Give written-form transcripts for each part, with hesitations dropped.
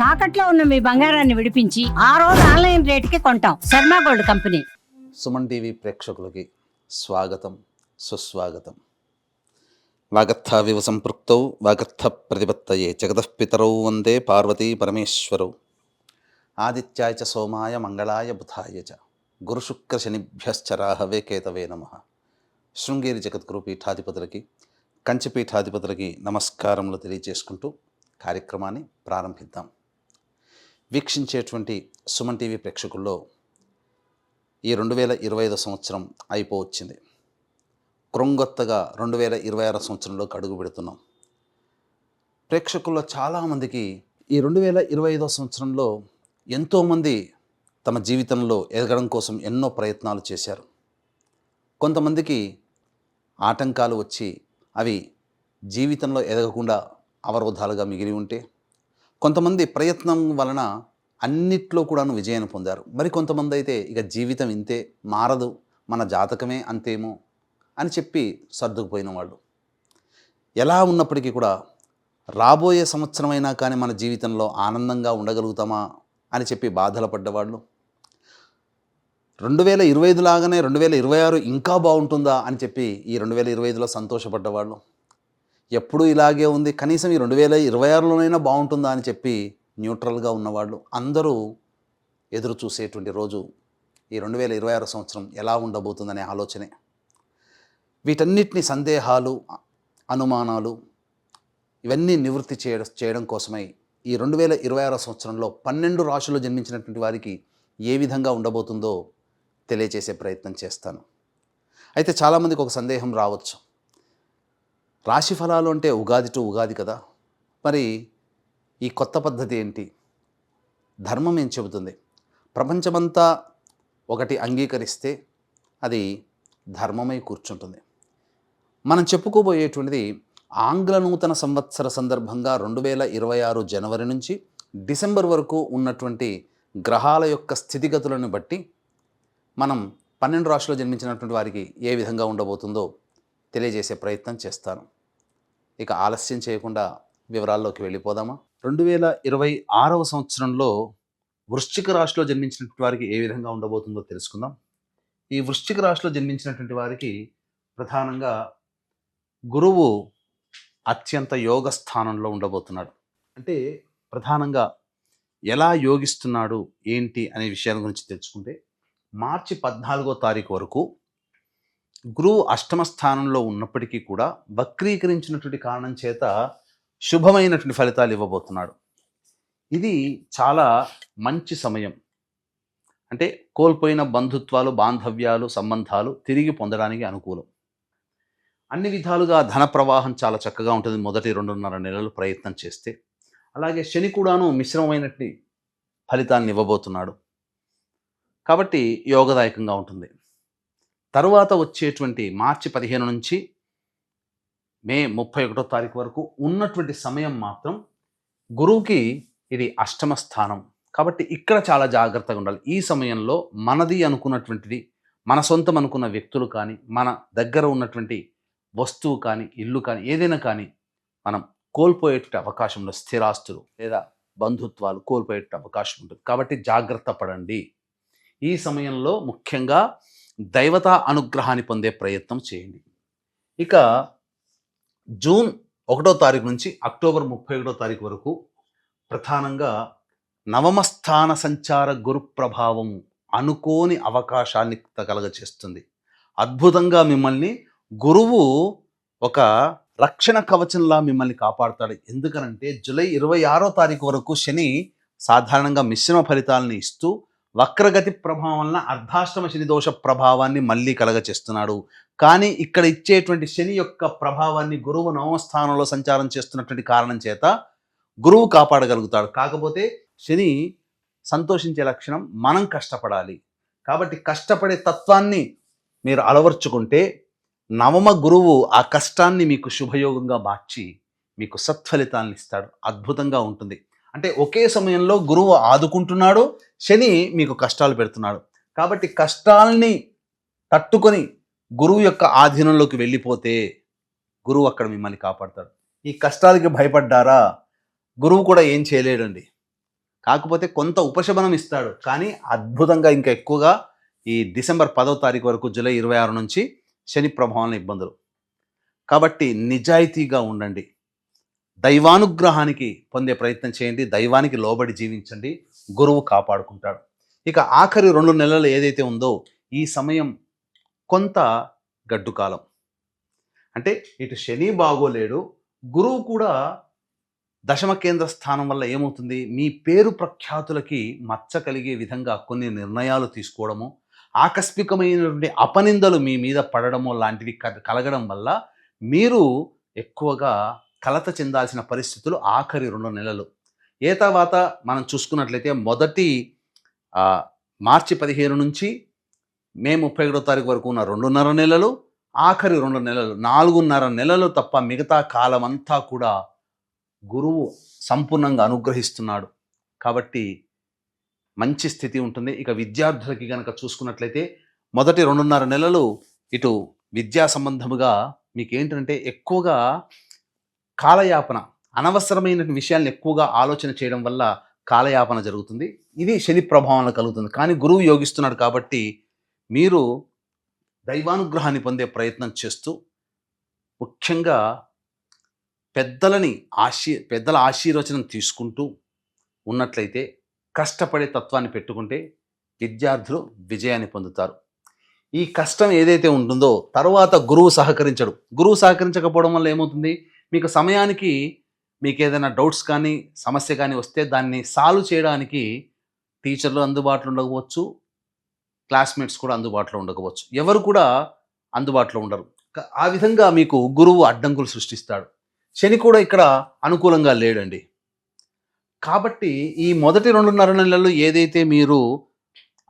తాకట్లో ఉన్న మీ బంగారాన్ని విడిపించి ఆ రోజు ఆన్లైన్ రేటుకి కొంటాం. Sharma gold company. Suman TV ప్రేక్షకులకి స్వాగతం, సుస్వాగతం. వాగర్థావివ సంపృక్తౌ వాగర్థ ప్రతిపత్తయే జగతఃపితరౌ వందే పార్వతీ పరమేశ్వరౌ. ఆదిత్యాయ చ సోమాయ మంగళాయ బుధాయ చ గురుశుక్ర శనిభ్యశ్చ రాహవే కేతవే నమః. శృంగేరి జగద్గురు పీఠాధిపతులకి, కంచి పీఠాధిపతులకి నమస్కారములు తెలియజేసుకుంటూ కార్యక్రమాన్ని ప్రారంభిద్దాం. వీక్షించేటువంటి సుమన్ టీవీ ప్రేక్షకుల్లో ఈ 2025 సంవత్సరం అయిపోవచ్చింది. క్రొంగొత్తగా 2026 సంవత్సరంలోకి అడుగు పెడుతున్నాం. ప్రేక్షకుల్లో చాలామందికి ఈ 2025 సంవత్సరంలో ఎంతోమంది తమ జీవితంలో ఎదగడం కోసం ఎన్నో ప్రయత్నాలు చేశారు. కొంతమందికి ఆటంకాలు వచ్చి అవి జీవితంలో ఎదగకుండా అవరోధాలుగా మిగిలి ఉంటే, కొంతమంది ప్రయత్నం వలన అన్నిట్లో కూడాను విజయాన్ని పొందారు. మరి కొంతమంది అయితే ఇక జీవితం ఇంతే, మారదు, మన జాతకమే అంతేమో అని చెప్పి సర్దుకుపోయిన వాళ్ళు. ఎలా ఉన్నప్పటికీ కూడా రాబోయే సంవత్సరమైనా కానీ మన జీవితంలో ఆనందంగా ఉండగలుగుతామా అని చెప్పి బాధలు పడ్డవాళ్ళు, 2025 లాగానే 2026 ఇంకా బాగుంటుందా అని చెప్పి ఈ 2025లో సంతోషపడ్డవాళ్ళు, ఎప్పుడూ ఇలాగే ఉంది కనీసం ఈ 2026లోనైనా బాగుంటుందా అని చెప్పి న్యూట్రల్గా ఉన్నవాళ్ళు అందరూ ఎదురు చూసేటువంటి రోజు ఈ 2026 సంవత్సరం ఎలా ఉండబోతుందనే ఆలోచనే. వీటన్నిటిని సందేహాలు, అనుమానాలు ఇవన్నీ నివృత్తి చేయడం కోసమై ఈ 2026 సంవత్సరంలో 12 రాశుల్లో జన్మించినటువంటి వారికి ఏ విధంగా ఉండబోతుందో తెలియజేసే ప్రయత్నం చేస్తాను. అయితే చాలామందికి ఒక సందేహం రావచ్చు, రాశి ఫలాలు అంటే ఉగాది టు ఉగాది కదా, మరి ఈ కొత్త పద్ధతి ఏంటి? ధర్మం ఏం చెబుతుంది? ప్రపంచమంతా ఒకటి అంగీకరిస్తే అది ధర్మమై కూర్చుంటుంది. మనం చెప్పుకోబోయేటువంటిది ఆంగ్ల నూతన సంవత్సర సందర్భంగా 2026 జనవరి నుంచి డిసెంబర్ వరకు ఉన్నటువంటి గ్రహాల యొక్క స్థితిగతులను బట్టి మనం 12 రాశుల్లో జన్మించినటువంటి వారికి ఏ విధంగా ఉండబోతుందో తెలియజేసే ప్రయత్నం చేస్తాను. ఇక ఆలస్యం చేయకుండా వివరాల్లోకి వెళ్ళిపోదామా? 2026 సంవత్సరంలో వృశ్చిక రాశిలో జన్మించినటువంటి వారికి ఏ విధంగా ఉండబోతుందో తెలుసుకుందాం. ఈ వృశ్చిక రాశిలో జన్మించినటువంటి వారికి ప్రధానంగా గురువు అత్యంత యోగ స్థానంలో ఉండబోతున్నాడు. అంటే ప్రధానంగా ఎలా యోగిస్తున్నాడు ఏంటి అనే విషయాల గురించి తెలుసుకుంటే, మార్చి 14వ తారీఖు వరకు గురువు అష్టమ స్థానంలో ఉన్నప్పటికీ కూడా వక్రీకరించినటువంటి కారణం చేత శుభమైనటువంటి ఫలితాలు ఇవ్వబోతున్నాడు. ఇది చాలా మంచి సమయం. అంటే కోల్పోయిన బంధుత్వాలు, బాంధవ్యాలు, సంబంధాలు తిరిగి పొందడానికి అనుకూలం. అన్ని విధాలుగా ధన ప్రవాహం చాలా చక్కగా ఉంటుంది మొదటి 2.5 నెలలు ప్రయత్నం చేస్తే. అలాగే శని కూడాను మిశ్రమమైనటువంటి ఫలితాన్ని ఇవ్వబోతున్నాడు కాబట్టి యోగదాయకంగా ఉంటుంది. తరువాత వచ్చేటువంటి మార్చి 15 నుంచి మే 31వ తారీఖు వరకు ఉన్నటువంటి సమయం మాత్రం గురువుకి ఇది అష్టమ స్థానం కాబట్టి ఇక్కడ చాలా జాగ్రత్తగా ఉండాలి. ఈ సమయంలో మనది అనుకున్నటువంటిది, మన సొంతం అనుకున్న వ్యక్తులు కానీ, మన దగ్గర ఉన్నటువంటి వస్తువు కానీ, ఇల్లు కానీ, ఏదైనా కానీ మనం కోల్పోయేటువంటి అవకాశం ఉంటుంది. స్థిరాస్తులు లేదా బంధుత్వాలు కోల్పోయేటువంటి అవకాశం ఉంటుంది. కాబట్టి జాగ్రత్త పడండి. ఈ సమయంలో ముఖ్యంగా దైవతా అనుగ్రహాన్ని పొందే ప్రయత్నం చేయండి. ఇక జూన్ 1వ తారీఖు నుంచి అక్టోబర్ 31వ తారీఖు వరకు ప్రధానంగా నవమ స్థాన సంచార గురు ప్రభావం అనుకోని అవకాశాన్ని కలగచేస్తుంది. అద్భుతంగా మిమ్మల్ని గురువు ఒక రక్షణ కవచంలా మిమ్మల్ని కాపాడుతాడు. ఎందుకనంటే జూలై 26వ తారీఖు వరకు శని సాధారణంగా మిశ్రమ ఫలితాలను ఇస్తూ వక్రగతి ప్రభావం వలన అర్ధాష్టమ శని దోష ప్రభావాన్ని మళ్ళీ కలగచేస్తున్నాడు. కానీ ఇక్కడ ఇచ్చేటువంటి శని యొక్క ప్రభావాన్ని గురువు నవమ స్థానంలో సంచారం చేస్తున్నటువంటి కారణం చేత గురువు కాపాడగలుగుతాడు. కాకపోతే శని సంతోషించే లక్షణం మనం కష్టపడాలి. కాబట్టి కష్టపడే తత్వాన్ని మీరు అలవర్చుకుంటే నవమ గురువు ఆ కష్టాన్ని మీకు శుభయోగంగా మార్చి మీకు సత్ఫలితాలను ఇస్తాడు. అద్భుతంగా ఉంటుంది. అంటే ఒకే సమయంలో గురువు ఆదుకుంటున్నాడు, శని మీకు కష్టాలు పెడుతున్నాడు. కాబట్టి కష్టాలని తట్టుకొని గురువు యొక్క ఆధీనంలోకి వెళ్ళిపోతే గురువు అక్కడ మిమ్మల్ని కాపాడతాడు. ఈ కష్టాలకి భయపడ్డారా, గురువు కూడా ఏం చేయలేడండి. కాకపోతే కొంత ఉపశమనం ఇస్తాడు, కానీ అద్భుతంగా ఇంకా ఎక్కువగా ఈ డిసెంబర్ 10వ తారీఖు వరకు, జూలై 26 నుంచి శని ప్రభావం ఇబ్బందులు. కాబట్టి నిజాయితీగా ఉండండి, దైవానుగ్రహానికి పొందే ప్రయత్నం చేయండి, దైవానికి లోబడి జీవించండి, గురువు కాపాడుకుంటాడు. ఇక ఆఖరి 2 నెలలు ఏదైతే ఉందో ఈ సమయం కొంత గడ్డు కాలం. అంటే ఇటు శని బాగోలేడు, గురువు కూడా దశమ కేంద్ర స్థానం వల్ల ఏమవుతుంది, మీ పేరు ప్రఖ్యాతులకి మచ్చ కలిగే విధంగా కొన్ని నిర్ణయాలు తీసుకోవడము, ఆకస్మికమైనటువంటి అపనిందలు మీ మీద పడడము లాంటివి కలగడం వల్ల మీరు ఎక్కువగా కలత చెందాల్సిన పరిస్థితులు ఆఖరి 2 నెలలు. ఏ తర్వాత మనం చూసుకున్నట్లయితే మొదటి మార్చి 15 నుంచి మే 31వ తారీఖు వరకు ఉన్న 2.5 నెలలు, ఆఖరి 2 నెలలు, 4.5 నెలలు తప్ప మిగతా కాలం అంతా కూడా గురువు సంపూర్ణంగా అనుగ్రహిస్తున్నాడు. కాబట్టి మంచి స్థితి ఉంటుంది. ఇక విద్యార్థులకి కనుక చూసుకున్నట్లయితే మొదటి 2.5 నెలలు ఇటు విద్యా సంబంధముగా మీకు ఏంటంటే ఎక్కువగా కాలయాపన, అనవసరమైన విషయాలను ఎక్కువగా ఆలోచన చేయడం వల్ల కాలయాపన జరుగుతుంది. ఇది శని ప్రభావంలో కలుగుతుంది. కానీ గురువు యోగిస్తున్నాడు కాబట్టి మీరు దైవానుగ్రహాన్ని పొందే ప్రయత్నం చేస్తూ, ముఖ్యంగా పెద్దల ఆశీర్వచనం తీసుకుంటూ ఉన్నట్లయితే, కష్టపడే తత్వాన్ని పెట్టుకుంటే విద్యార్థులు విజయాన్ని పొందుతారు. ఈ కష్టం ఏదైతే ఉంటుందో తర్వాత గురువు సహకరించడు. గురువు సహకరించకపోవడం వల్ల ఏమవుతుంది, మీకు సమయానికి మీకు ఏదైనా డౌట్స్ కానీ సమస్య కానీ వస్తే దాన్ని సాల్వ్ చేయడానికి టీచర్లు అందుబాటులో ఉండకపోవచ్చు, క్లాస్మేట్స్ కూడా అందుబాటులో ఉండకపోవచ్చు, ఎవరు కూడా అందుబాటులో ఉండరు. ఆ విధంగా మీకు గురువు అడ్డంకులు సృష్టిస్తాడు. శని కూడా ఇక్కడ అనుకూలంగా లేడండి. కాబట్టి ఈ మొదటి 2.5 నెలలు ఏదైతే మీరు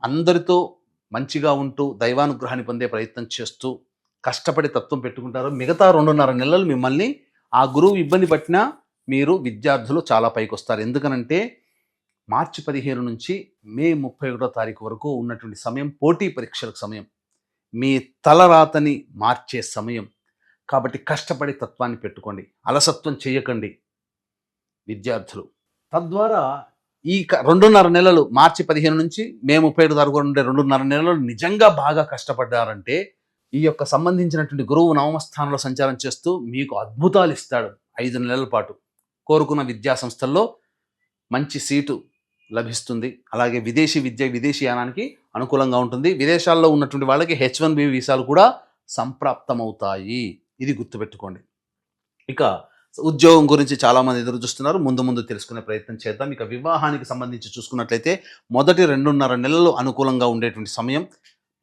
అందరితో మంచిగా ఉంటూ దైవానుగ్రహాన్ని పొందే ప్రయత్నం చేస్తూ కష్టపడి తత్వం పెట్టుకుంటారో, మిగతా 2.5 నెలలు మిమ్మల్ని ఆ గురువు ఇబ్బంది పట్టినా మీరు విద్యార్థులు చాలా పైకి వస్తారు. ఎందుకనంటే మార్చి 15 నుంచి మే 31వ తారీఖు వరకు ఉన్నటువంటి సమయం పోటీ పరీక్షలకు సమయం, మీ తలరాతని మార్చే సమయం. కాబట్టి కష్టపడి తత్వాన్ని పెట్టుకోండి, అలసత్వం చేయకండి విద్యార్థులు. తద్వారా ఈ 2.5 నెలలు మార్చి 15 నుంచి మే 31 తారీఖు ఉండే 2.5 నెలలు నిజంగా బాగా కష్టపడ్డారంటే ఈ యొక్క సంబంధించినటువంటి గురువు నవమ స్థానంలో సంచారం చేస్తూ మీకు అద్భుతాలు ఇస్తాడు. 5 నెలల పాటు కోరుకున్న విద్యా సంస్థల్లో మంచి సీటు లభిస్తుంది. అలాగే విదేశీ విద్య, విదేశీయానానికి అనుకూలంగా ఉంటుంది. విదేశాల్లో ఉన్నటువంటి వాళ్ళకి H1B వీసాలు కూడా సంప్రాప్తమవుతాయి. ఇది గుర్తుపెట్టుకోండి. ఇక ఉద్యోగం గురించి చాలామంది ఎదురు చూస్తున్నారు, ముందు తెలుసుకునే ప్రయత్నం చేద్దాం. ఇక వివాహానికి సంబంధించి చూసుకున్నట్లయితే మొదటి 2.5 నెలలు అనుకూలంగా ఉండేటువంటి సమయం.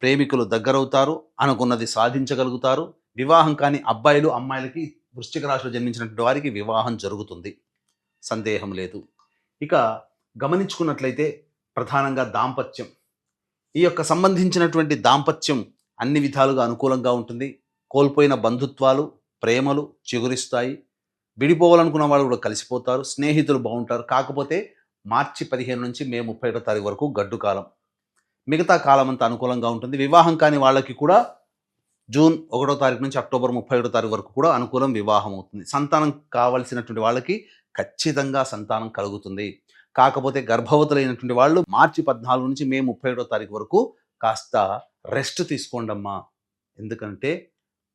ప్రేమికులు దగ్గరవుతారు, అనుకున్నది సాధించగలుగుతారు. వివాహం కాని అబ్బాయిలు అమ్మాయిలకి, వృశ్చిక రాశిలో జన్మించినటువంటి వారికి వివాహం జరుగుతుంది, సందేహం లేదు. ఇక గమనించుకున్నట్లయితే ప్రధానంగా దాంపత్యం, ఈ యొక్క సంబంధించినటువంటి దాంపత్యం అన్ని విధాలుగా అనుకూలంగా ఉంటుంది. కోల్పోయిన బంధుత్వాలు, ప్రేమలు చిగురిస్తాయి. విడిపోవాలనుకున్న వాళ్ళు కూడా కలిసిపోతారు. స్నేహితులు బాగుంటారు. కాకపోతే మార్చి 15 నుంచి మే 31వ తారీఖు వరకు గడ్డు కాలం. మిగతా కాలం అంతా అనుకూలంగా ఉంటుంది. వివాహం కాని వాళ్ళకి కూడా జూన్ 1వ తారీఖు నుంచి అక్టోబర్ 31వ తారీఖు వరకు కూడా అనుకూలం, వివాహం అవుతుంది. సంతానం కావలసినటువంటి వాళ్ళకి ఖచ్చితంగా సంతానం కలుగుతుంది. కాకపోతే గర్భవతులైనటువంటి వాళ్ళు మార్చి 14 నుంచి మే 31వ తారీఖు వరకు కాస్త రెస్ట్ తీసుకోండి అమ్మా, ఎందుకంటే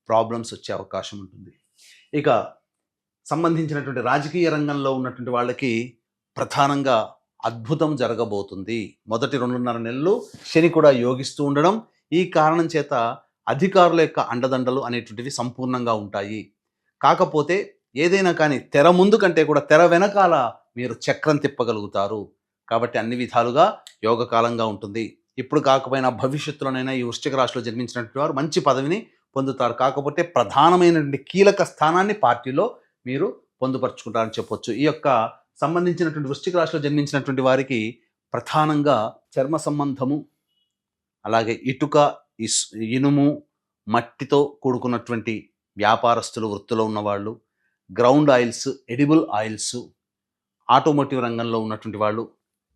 ప్రాబ్లమ్స్ వచ్చే అవకాశం ఉంటుంది. ఇక సంబంధించినటువంటి రాజకీయ రంగంలో ఉన్నటువంటి వాళ్ళకి ప్రధానంగా అద్భుతం జరగబోతుంది. మొదటి 2.5 నెలలు శని కూడా యోగిస్తూ ఉండడం, ఈ కారణం చేత అధికారుల యొక్క అండదండలు అనేటువంటివి సంపూర్ణంగా ఉంటాయి. కాకపోతే ఏదైనా కానీ తెర ముందు కంటే కూడా తెర వెనకాల మీరు చక్రం తిప్పగలుగుతారు. కాబట్టి అన్ని విధాలుగా యోగకాలంగా ఉంటుంది. ఇప్పుడు కాకపోయినా భవిష్యత్తులోనైనా ఈ వృశ్చిక రాశిలో జన్మించినటువంటి వారు మంచి పదవిని పొందుతారు. కాకపోతే ప్రధానమైనటువంటి కీలక స్థానాన్ని పార్టీలో మీరు పొందుపరుచుకుంటారని చెప్పొచ్చు. ఈ యొక్క సంబంధించినటువంటి వృశ్చిక రాశిలో జన్మించినటువంటి వారికి ప్రధానంగా చర్మ సంబంధము, అలాగే ఇటుక, ఇనుము, మట్టితో కూడుకున్నటువంటి వ్యాపారస్తులు, వృత్తిలో ఉన్నవాళ్ళు, ground oils, edible oils, automotive రంగంలో ఉన్నటువంటి వాళ్ళు,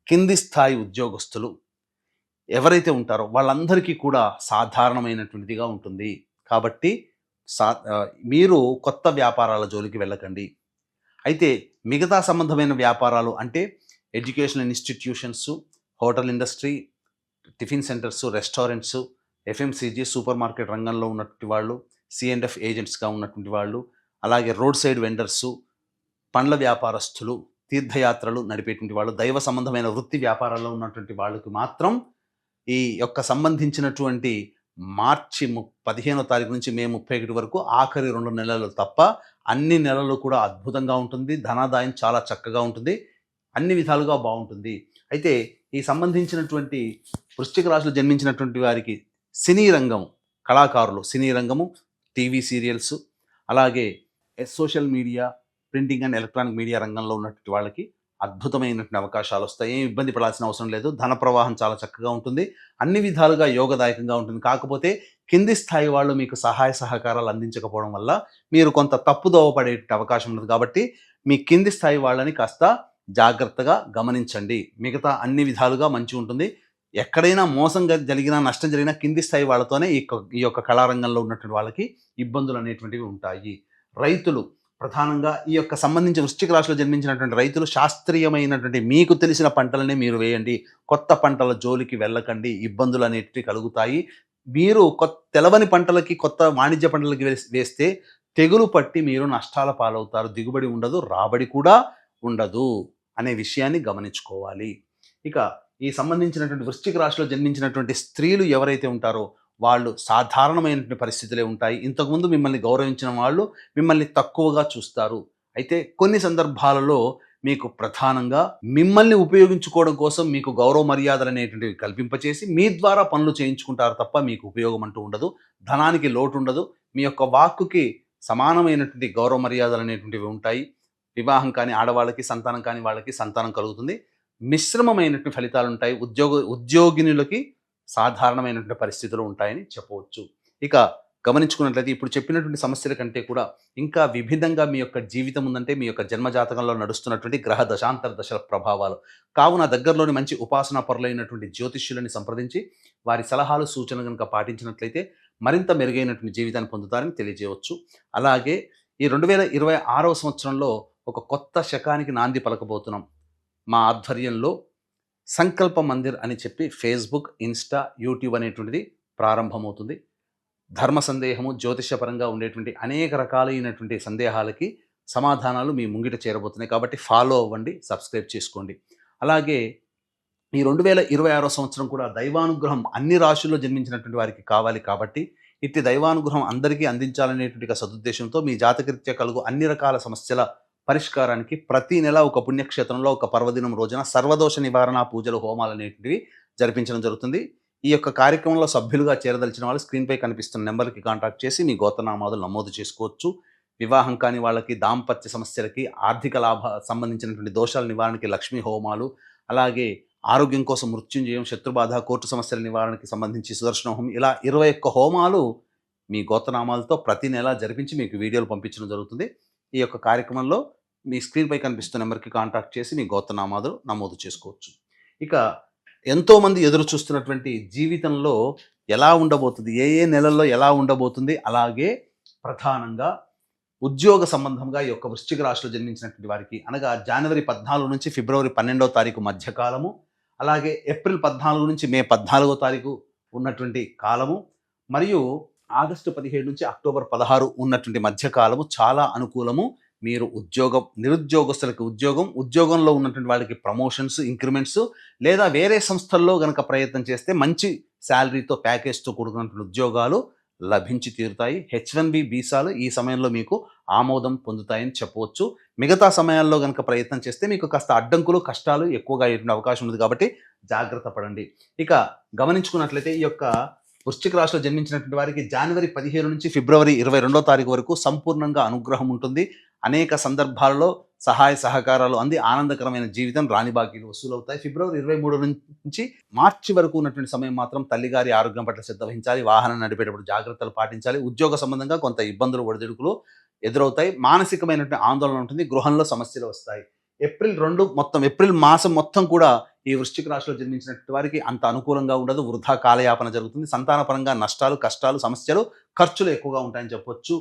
కింది స్థాయి ఉద్యోగస్తులు ఎవరైతే ఉంటారో వాళ్ళందరికీ కూడా సాధారణమైనటువంటిదిగా ఉంటుంది. కాబట్టి మీరు కొత్త వ్యాపారాల జోలికి వెళ్ళకండి. అయితే మిగతా సంబంధమైన వ్యాపారాలు అంటే educational institutions, hotel industry, tiffin centres, restaurants, FMCG, super market రంగంలో ఉన్నటువంటి వాళ్ళు, C&F ఏజెంట్స్గా ఉన్నటువంటి వాళ్ళు, అలాగే రోడ్ సైడ్ వెండర్సు, పండ్ల వ్యాపారస్తులు, తీర్థయాత్రలు నడిపేటువంటి వాళ్ళు, దైవ సంబంధమైన వృత్తి వ్యాపారాల్లో ఉన్నటువంటి వాళ్ళకి మాత్రం ఈ యొక్క సంబంధించినటువంటి మార్చి 15వ తారీఖు నుంచి మే 31 వరకు ఆఖరి 2 నెలలు తప్ప అన్ని నెలలు కూడా అద్భుతంగా ఉంటుంది. ధనాదాయం చాలా చక్కగా ఉంటుంది, అన్ని విధాలుగా బాగుంటుంది. అయితే ఈ సంబంధించినటువంటి వృశ్చిక రాశిలో జన్మించినటువంటి వారికి సినీ రంగము, కళాకారులు, సినీ రంగము, టీవీ సీరియల్స్, అలాగే social media, printing and electronic media రంగంలో ఉన్నటువంటి వాళ్ళకి అద్భుతమైనటువంటి అవకాశాలు వస్తాయి. ఏం ఇబ్బంది పడాల్సిన అవసరం లేదు. ధన ప్రవాహం చాలా చక్కగా ఉంటుంది, అన్ని విధాలుగా యోగదాయకంగా ఉంటుంది. కాకపోతే కింది స్థాయి వాళ్ళు మీకు సహాయ సహకారాలు అందించకపోవడం వల్ల మీరు కొంత తప్పుదోవ పడే అవకాశం ఉంటుంది. కాబట్టి మీ కింది స్థాయి వాళ్ళని కాస్త జాగ్రత్తగా గమనించండి. మిగతా అన్ని విధాలుగా మంచి ఉంటుంది. ఎక్కడైనా మోసం జరిగినా, నష్టం జరిగినా కింది స్థాయి వాళ్ళతోనే ఈ యొక్క కళారంగంలో ఉన్నటువంటి వాళ్ళకి ఇబ్బందులు అనేటువంటివి ఉంటాయి. రైతులు ప్రధానంగా ఈ యొక్క సంబంధించిన వృశ్చిక రాశిలో జన్మించినటువంటి రైతులు శాస్త్రీయమైనటువంటి మీకు తెలిసిన పంటలనే మీరు వేయండి. కొత్త పంటల జోలికి వెళ్ళకండి, ఇబ్బందులు అనేటివి కలుగుతాయి. మీరు తెలవని పంటలకి, కొత్త వాణిజ్య పంటలకి వేస్తే తెగులు పట్టి మీరు నష్టాల పాలవుతారు. దిగుబడి ఉండదు, రాబడి కూడా ఉండదు అనే విషయాన్ని గమనించుకోవాలి. ఇక ఈ సంబంధించినటువంటి వృశ్చిక రాశిలో జన్మించినటువంటి స్త్రీలు ఎవరైతే ఉంటారో వాళ్ళు సాధారణమైనటువంటి పరిస్థితులే ఉంటాయి. ఇంతకుముందు మిమ్మల్ని గౌరవించిన వాళ్ళు మిమ్మల్ని తక్కువగా చూస్తారు. అయితే కొన్ని సందర్భాలలో మీకు ప్రధానంగా మిమ్మల్ని ఉపయోగించుకోవడం కోసం మీకు గౌరవ మర్యాదలు అనేటువంటివి కల్పింపచేసి మీ ద్వారా పనులు చేయించుకుంటారు తప్ప మీకు ఉపయోగం అంటూ ఉండదు. ధనానికి లోటు ఉండదు. మీ యొక్క వాక్కుకి సమానమైనటువంటి గౌరవ మర్యాదలు అనేటువంటివి ఉంటాయి. వివాహం కాని ఆడవాళ్ళకి, సంతానం కాని వాళ్ళకి సంతానం కలుగుతుంది. మిశ్రమమైనటువంటి ఫలితాలు ఉంటాయి. ఉద్యోగినులకి సాధారణమైనటువంటి పరిస్థితులు ఉంటాయని చెప్పవచ్చు. ఇక గమనించుకున్నట్లయితే ఇప్పుడు చెప్పినటువంటి సమస్యల కంటే కూడా ఇంకా విభిన్నంగా మీ యొక్క జీవితం ఉందంటే మీ యొక్క జన్మజాతకంలో నడుస్తున్నటువంటి గ్రహ దశాంతర దశల ప్రభావాలు. కావున దగ్గరలోని మంచి ఉపాసనా పరులైనటువంటి జ్యోతిష్యులని సంప్రదించి వారి సలహాలు, సూచనలు కనుక పాటించినట్లయితే మరింత మెరుగైనటువంటి జీవితాన్ని పొందుతారని తెలియజేయవచ్చు. అలాగే ఈ 2026వ సంవత్సరంలో ఒక కొత్త శకానికి నాంది పలకబోతున్నాం. మా ఆధ్వర్యంలో సంకల్ప మందిర్ అని చెప్పి ఫేస్బుక్, ఇన్స్టా, యూట్యూబ్ అనేటువంటిది ప్రారంభమవుతుంది. ధర్మ సందేహము, జ్యోతిషపరంగా ఉండేటువంటి అనేక రకాలైనటువంటి సందేహాలకి సమాధానాలు మీ ముంగిట చేరబోతున్నాయి. కాబట్టి ఫాలో అవ్వండి, సబ్స్క్రైబ్ చేసుకోండి. అలాగే ఈ 2026వ సంవత్సరం కూడా దైవానుగ్రహం అన్ని రాశుల్లో జన్మించినటువంటి వారికి కావాలి. కాబట్టి ఇట్టి దైవానుగ్రహం అందరికీ అందించాలనేటువంటి సదుద్దేశంతో మీ జాతకరీత్యా కలుగు అన్ని రకాల సమస్యల పరిష్కారానికి ప్రతి నెల ఒక పుణ్యక్షేత్రంలో ఒక పర్వదినం రోజున సర్వదోష నివారణ పూజలు, హోమాలు అనేటివి జరిపించడం జరుగుతుంది. ఈ యొక్క కార్యక్రమంలో సభ్యులుగా చేరదలిచిన వాళ్ళు స్క్రీన్పై కనిపిస్తున్న నెంబర్కి కాంటాక్ట్ చేసి మీ గోత్రనామాదులు నమోదు చేసుకోవచ్చు. వివాహం కాని వాళ్ళకి, దాంపత్య సమస్యలకి, ఆర్థిక లాభ సంబంధించినటువంటి దోషాల నివారణకి లక్ష్మీ హోమాలు, అలాగే ఆరోగ్యం కోసం మృత్యుంజయం, శత్రుబాధ, కోర్టు సమస్యల నివారణకి సంబంధించి సుదర్శన హోమం, ఇలా 21 హోమాలు మీ గోత్రనామాలతో ప్రతి నెల జరిపించి మీకు వీడియోలు పంపించడం జరుగుతుంది. ఈ యొక్క కార్యక్రమంలో మీ స్క్రీన్పై కనిపిస్తున్న నెంబర్కి కాంటాక్ట్ చేసి మీ గోత్రనామాదులు నమోదు చేసుకోవచ్చు. ఇక ఎంతోమంది ఎదురు చూస్తున్నటువంటి జీవితంలో ఎలా ఉండబోతుంది, ఏ ఏ నెలల్లో ఎలా ఉండబోతుంది, అలాగే ప్రధానంగా ఉద్యోగ సంబంధంగా ఈ యొక్క వృశ్చిక రాశిలో జన్మించినటువంటి వారికి అనగా జనవరి 14 నుంచి ఫిబ్రవరి 12వ తారీఖు మధ్యకాలము, అలాగే ఏప్రిల్ 14 నుంచి మే 14వ తారీఖు ఉన్నటువంటి కాలము, మరియు ఆగస్టు 17 నుంచి అక్టోబర్ 16 ఉన్నటువంటి మధ్యకాలము చాలా అనుకూలము. మీరు నిరుద్యోగస్తులకి ఉద్యోగంలో ఉన్నటువంటి వాళ్ళకి ప్రమోషన్స్, ఇంక్రిమెంట్స్, లేదా వేరే సంస్థల్లో గనక ప్రయత్నం చేస్తే మంచి శాలరీతో, ప్యాకేజ్తో కూడుకున్నటువంటి ఉద్యోగాలు లభించి తీరుతాయి. H1B వీసాలు ఈ సమయంలో మీకు ఆమోదం పొందుతాయని చెప్పవచ్చు. మిగతా సమయాల్లో కనుక ప్రయత్నం చేస్తే మీకు కాస్త అడ్డంకులు, కష్టాలు ఎక్కువగా అయ్యే అవకాశం ఉంది. కాబట్టి జాగ్రత్త పడండి. ఇక గమనించుకున్నట్లయితే ఈ యొక్క వృశ్చిక రాశిలో జన్మించినటువంటి వారికి జనవరి 15 నుంచి ఫిబ్రవరి 22వ తారీఖు వరకు సంపూర్ణంగా అనుగ్రహం ఉంటుంది. అనేక సందర్భాలలో సహాయ సహకారాలు అంది ఆనందకరమైన జీవితం, రాని బాకీలు వసూలవుతాయి. ఫిబ్రవరి 23 నుంచి మార్చి వరకు ఉన్నటువంటి సమయం మాత్రం తల్లిగారి ఆరోగ్యం పట్ల శ్రద్ధ వహించాలి. వాహనం నడిపేటప్పుడు జాగ్రత్తలు పాటించాలి. ఉద్యోగ సంబంధంగా కొంత ఇబ్బందులు, ఒడిదుడుకులు ఎదురవుతాయి. మానసికమైనటువంటి ఆందోళన ఉంటుంది. గృహంలో సమస్యలు వస్తాయి. ఏప్రిల్ మాసం మొత్తం కూడా ఈ వృశ్చిక రాశిలో జన్మించినటువంటి వారికి అంత అనుకూలంగా ఉండదు. వృధా కాలయాపన జరుగుతుంది. సంతానపరంగా నష్టాలు, కష్టాలు, సమస్యలు, ఖర్చులు ఎక్కువగా ఉంటాయని చెప్పొచ్చు.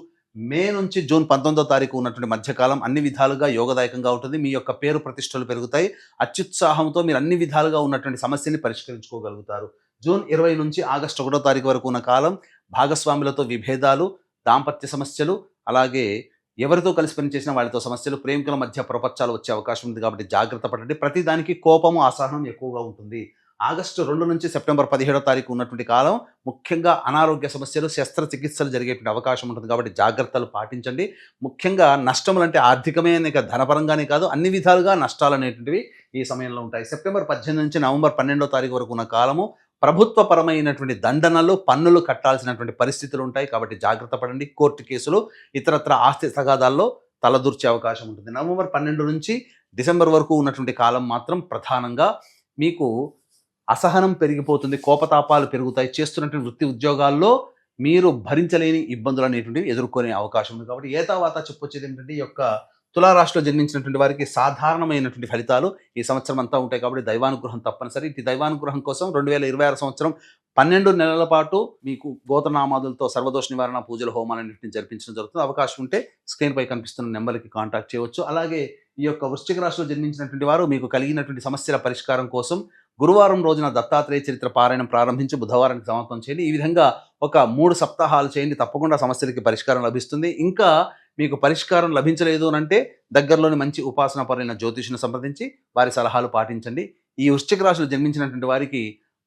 మే నుంచి జూన్ 19వ తారీఖు ఉన్నటువంటి మధ్యకాలం అన్ని విధాలుగా యోగదాయకంగా ఉంటుంది. మీ యొక్క పేరు ప్రతిష్టలు పెరుగుతాయి. అత్యుత్సాహంతో మీరు అన్ని విధాలుగా ఉన్నటువంటి సమస్యని పరిష్కరించుకోగలుగుతారు. జూన్ 20 నుంచి ఆగస్టు 1వ తారీఖు వరకు ఉన్న కాలం భాగస్వాములతో విభేదాలు, దాంపత్య సమస్యలు, అలాగే ఎవరితో కలిసి పనిచేసిన వాళ్ళతో సమస్యలు, ప్రేమికుల మధ్య ప్రపంచాలు వచ్చే అవకాశం ఉంది. కాబట్టి జాగ్రత్త పడండి. ప్రతి దానికి కోపము, అసహనం ఎక్కువగా ఉంటుంది. ఆగస్టు 2 నుంచి సెప్టెంబర్ 17వ తారీఖు ఉన్నటువంటి కాలం ముఖ్యంగా అనారోగ్య సమస్యలు, శస్త్రచికిత్సలు జరిగేటువంటి అవకాశం ఉంటుంది. కాబట్టి జాగ్రత్తలు పాటించండి. ముఖ్యంగా నష్టములు అంటే ఆర్థికమే ధనపరంగానే కాదు, అన్ని విధాలుగా నష్టాలు అనేటువంటివి ఈ సమయంలో ఉంటాయి. సెప్టెంబర్ 18 నుంచి నవంబర్ 12వ తారీఖు వరకు ఉన్న కాలము ప్రభుత్వపరమైనటువంటి దండనలు, పన్నులు కట్టాల్సినటువంటి పరిస్థితులు ఉంటాయి. కాబట్టి జాగ్రత్త పడండి. కోర్టు కేసులు, ఇతరత్ర ఆస్తి తగాదాల్లో తలదూర్చే అవకాశం ఉంటుంది. నవంబర్ 12 నుంచి డిసెంబర్ వరకు ఉన్నటువంటి కాలం మాత్రం ప్రధానంగా మీకు అసహనం పెరిగిపోతుంది, కోపతాపాలు పెరుగుతాయి. చేస్తున్నటువంటి వృత్తి ఉద్యోగాల్లో మీరు భరించలేని ఇబ్బందులు అనేటువంటివి ఎదుర్కొనే అవకాశం ఉంది. కాబట్టి ఏతావాత చెప్పొచ్చేది ఏంటంటే ఈ యొక్క తులారాశిలో జన్మించినటువంటి వారికి సాధారణమైనటువంటి ఫలితాలు ఈ సంవత్సరం అంతా ఉంటాయి. కాబట్టి దైవానుగ్రహం తప్పనిసరి. ఈ దైవానుగ్రహం కోసం 2026 సంవత్సరం 12 నెలల పాటు మీకు గోత్రనామాదులతో సర్వదోష నివారణ పూజలు, హోమాలన్నింటినీ జరిపించడం జరుగుతుంది. అవకాశం ఉంటే స్క్రీన్ పై కనిపిస్తున్న నెంబర్కి కాంటాక్ట్ చేయవచ్చు. అలాగే ఈ యొక్క వృశ్చిక రాశిలో జన్మించినటువంటి వారు మీకు కలిగినటువంటి సమస్యల పరిష్కారం కోసం గురువారం రోజున దత్తాత్రేయ చరిత్ర పారాయణం ప్రారంభించి బుధవారానికి సమాప్తం చేయండి. ఈ విధంగా ఒక 3 సప్తాహాలు చేయండి. తప్పకుండా సమస్యలకి పరిష్కారం లభిస్తుంది. ఇంకా మీకు పరిష్కారం లభించలేదు అంటే దగ్గరలోని మంచి ఉపాసన పరులైన జ్యోతిషుని సంప్రదించి వారి సలహాలు పాటించండి. ఈ వృశ్చిక రాశిలో జన్మించినటువంటి వారికి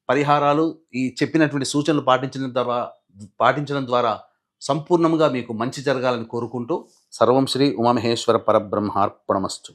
పరిహారాలు, ఈ చెప్పినటువంటి సూచనలు పాటించడం ద్వారా సంపూర్ణంగా మీకు మంచి జరగాలని కోరుకుంటూ సర్వం శ్రీ ఉమామహేశ్వర పరబ్రహ్మార్పణమస్తు.